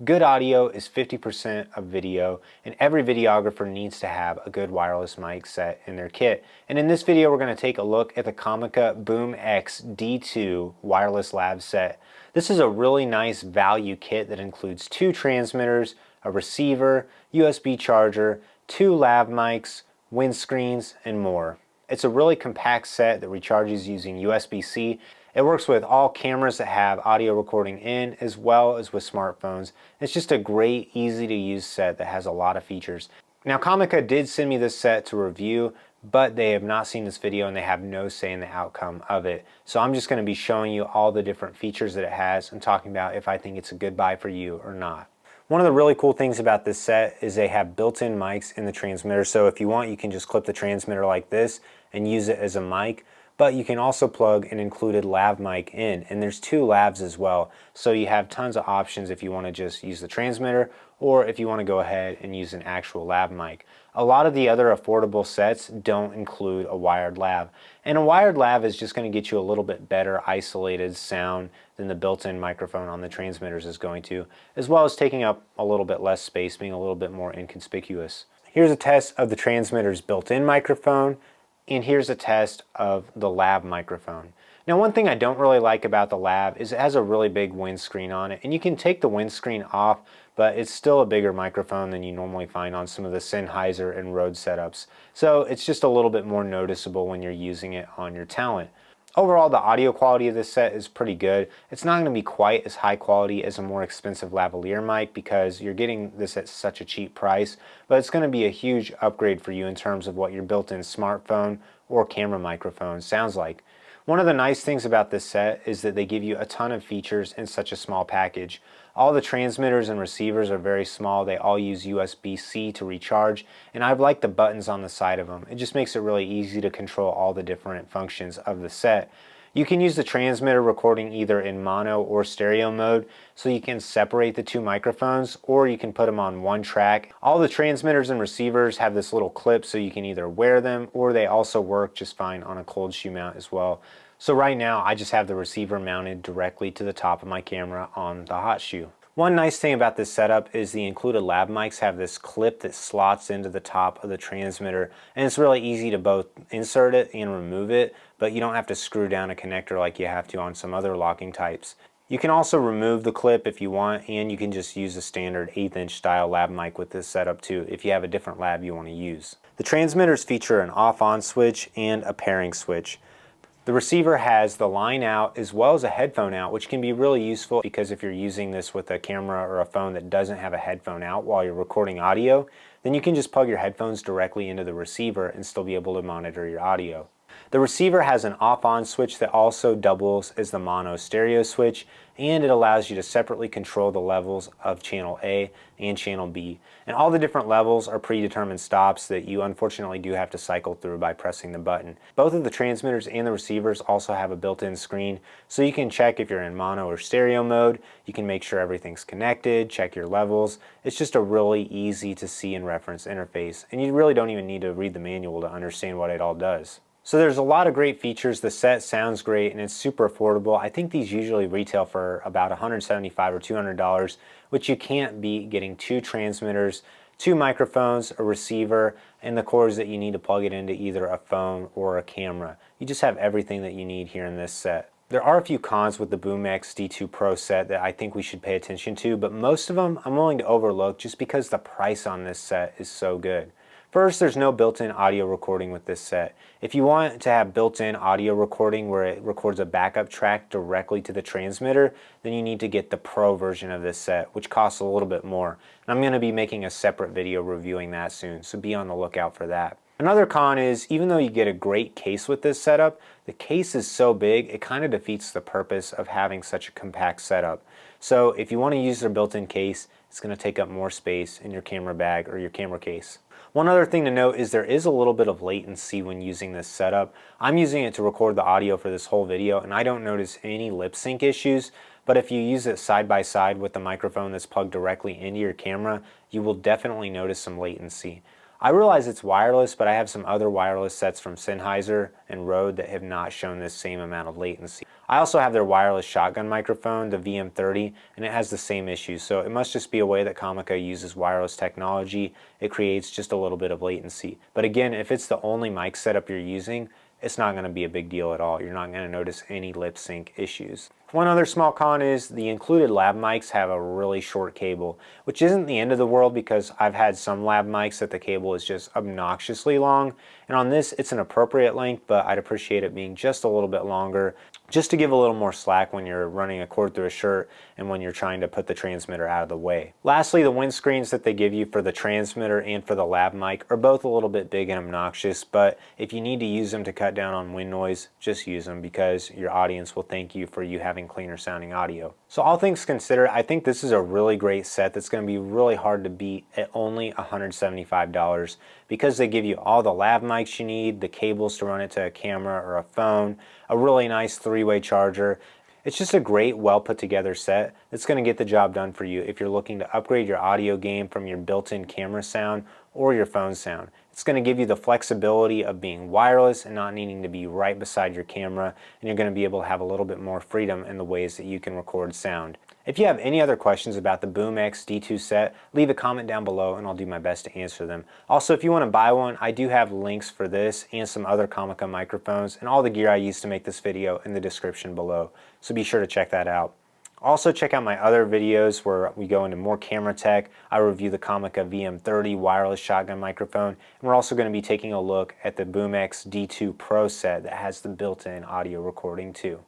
Good audio is 50% of video, and every videographer needs to have a good wireless mic set in their kit. And in this video, we're going to take a look at the Comica Boom X-D2 Wireless Lav set. This is a really nice value kit that includes 2 transmitters, a receiver, USB charger, 2 lav mics, windscreens, and more. It's a really compact set that recharges using USB-C. It works with all cameras that have audio recording in, as well as with smartphones. It's just a great, easy to use set that has a lot of features. Now, Comica did send me this set to review, but they have not seen this video and they have no say in the outcome of it. So I'm just going to be showing you all the different features that it has and talking about if I think it's a good buy for you or not. One of the really cool things about this set is they have built-in mics in the transmitter. So if you want, you can just clip the transmitter like this and use it as a mic. But you can also plug an included lav mic in, and there's 2 lavs as well. So you have tons of options if you want to just use the transmitter or if you want to go ahead and use an actual lav mic. A lot of the other affordable sets don't include a wired lav. And a wired lav is just going to get you a little bit better isolated sound than the built-in microphone on the transmitters is going to, as well as taking up a little bit less space, being a little bit more inconspicuous. Here's a test of the transmitter's built-in microphone. And here's a test of the lav microphone. Now, one thing I don't really like about the lav is it has a really big windscreen on it, and you can take the windscreen off, but it's still a bigger microphone than you normally find on some of the Sennheiser and Rode setups. So it's just a little bit more noticeable when you're using it on your talent. Overall, the audio quality of this set is pretty good. It's not going to be quite as high quality as a more expensive lavalier mic because you're getting this at such a cheap price, but it's going to be a huge upgrade for you in terms of what your built-in smartphone or camera microphone sounds like. One of the nice things about this set is that they give you a ton of features in such a small package. All the transmitters and receivers are very small. They all use USB-C to recharge, and I've liked the buttons on the side of them. It just makes it really easy to control all the different functions of the set. You can use the transmitter recording either in mono or stereo mode, so you can separate the 2 microphones, or you can put them on one track. All the transmitters and receivers have this little clip, so you can either wear them, or they also work just fine on a cold shoe mount as well. So right now, I just have the receiver mounted directly to the top of my camera on the hot shoe. One nice thing about this setup is the included lav mics have this clip that slots into the top of the transmitter, and it's really easy to both insert it and remove it, but you don't have to screw down a connector like you have to on some other locking types. You can also remove the clip if you want, and you can just use a standard 1/8" style lav mic with this setup too if you have a different lav you want to use. The transmitters feature an off-on switch and a pairing switch. The receiver has the line out as well as a headphone out, which can be really useful because if you're using this with a camera or a phone that doesn't have a headphone out while you're recording audio, then you can just plug your headphones directly into the receiver and still be able to monitor your audio. The receiver has an off-on switch that also doubles as the mono stereo switch, and it allows you to separately control the levels of channel A and channel B. And all the different levels are predetermined stops that you unfortunately do have to cycle through by pressing the button. Both of the transmitters and the receivers also have a built-in screen, so you can check if you're in mono or stereo mode. You can make sure everything's connected, check your levels. It's just a really easy to see and reference interface, and you really don't even need to read the manual to understand what it all does. So there's a lot of great features. The set sounds great and it's super affordable. I think these usually retail for about $175 or $200, which you can't beat getting 2 transmitters, 2 microphones, a receiver, and the cords that you need to plug it into either a phone or a camera. You just have everything that you need here in this set. There are a few cons with the Boom X-D2 Pro set that I think we should pay attention to, but most of them I'm willing to overlook just because the price on this set is so good. First, there's no built-in audio recording with this set. If you want to have built-in audio recording where it records a backup track directly to the transmitter, then you need to get the Pro version of this set, which costs a little bit more. And I'm going to be making a separate video reviewing that soon, so be on the lookout for that. Another con is, even though you get a great case with this setup, the case is so big, it kind of defeats the purpose of having such a compact setup. So if you want to use their built-in case, it's going to take up more space in your camera bag or your camera case. One other thing to note is there is a little bit of latency when using this setup. I'm using it to record the audio for this whole video, and I don't notice any lip sync issues, but if you use it side by side with the microphone that's plugged directly into your camera, you will definitely notice some latency. I realize it's wireless, but I have some other wireless sets from Sennheiser and Rode that have not shown this same amount of latency. I also have their wireless shotgun microphone, the VM30, and it has the same issues, so it must just be a way that Comica uses wireless technology. It creates just a little bit of latency. But again, if it's the only mic setup you're using, it's not going to be a big deal at all. You're not going to notice any lip sync issues. One other small con is the included lav mics have a really short cable, which isn't the end of the world because I've had some lav mics that the cable is just obnoxiously long, and on this it's an appropriate length, but I'd appreciate it being just a little bit longer, just to give a little more slack when you're running a cord through a shirt and when you're trying to put the transmitter out of the way. Lastly, the windscreens that they give you for the transmitter and for the lav mic are both a little bit big and obnoxious, but if you need to use them to cut down on wind noise, just use them because your audience will thank you for you having cleaner sounding audio. So all things considered, I think this is a really great set that's going to be really hard to beat at only $175 because they give you all the lav mics you need, the cables to run it to a camera or a phone, a really nice three-way charger. It's just a great, well put together set that's going to get the job done for you if you're looking to upgrade your audio game from your built-in camera sound or your phone sound. It's going to give you the flexibility of being wireless and not needing to be right beside your camera, and you're going to be able to have a little bit more freedom in the ways that you can record sound. If you have any other questions about the Boom X-D2 set, leave a comment down below and I'll do my best to answer them. Also, if you want to buy one, I do have links for this and some other Comica microphones and all the gear I used to make this video in the description below, so be sure to check that out. Also, check out my other videos where we go into more camera tech. I review the Comica VM30 wireless shotgun microphone, and we're also going to be taking a look at the Boom X-D2 Pro set that has the built-in audio recording too.